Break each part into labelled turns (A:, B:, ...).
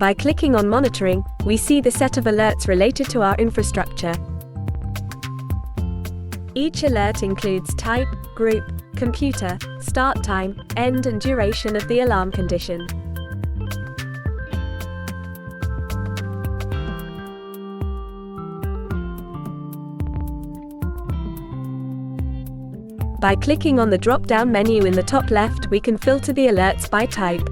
A: By clicking on Monitoring, we see the set of alerts related to our infrastructure. Each alert includes type, group, computer, start time, end and duration of the alarm condition. By clicking on the drop-down menu in the top left, we can filter the alerts by type.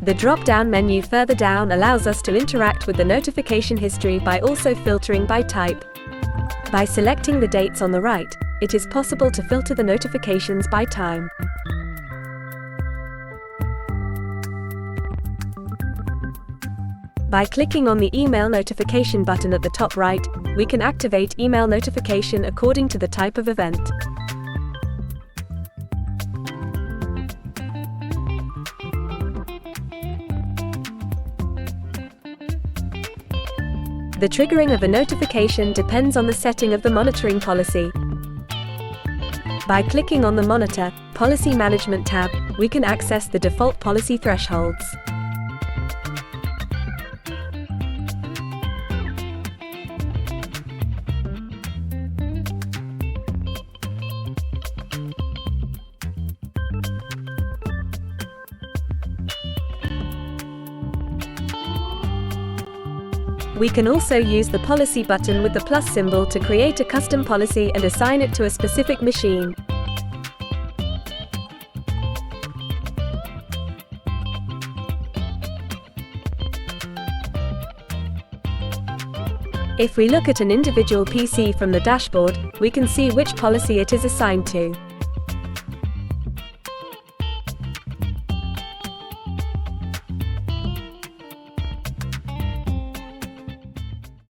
A: The drop-down menu further down allows us to interact with the notification history by also filtering by type. By selecting the dates on the right, it is possible to filter the notifications by time. By clicking on the email notification button at the top right, we can activate email notification according to the type of event. The triggering of a notification depends on the setting of the monitoring policy. By clicking on the Monitor, Policy Management tab, we can access the default policy thresholds. We can also use the Policy button with the plus symbol to create a custom policy and assign it to a specific machine. If we look at an individual PC from the dashboard, we can see which policy it is assigned to.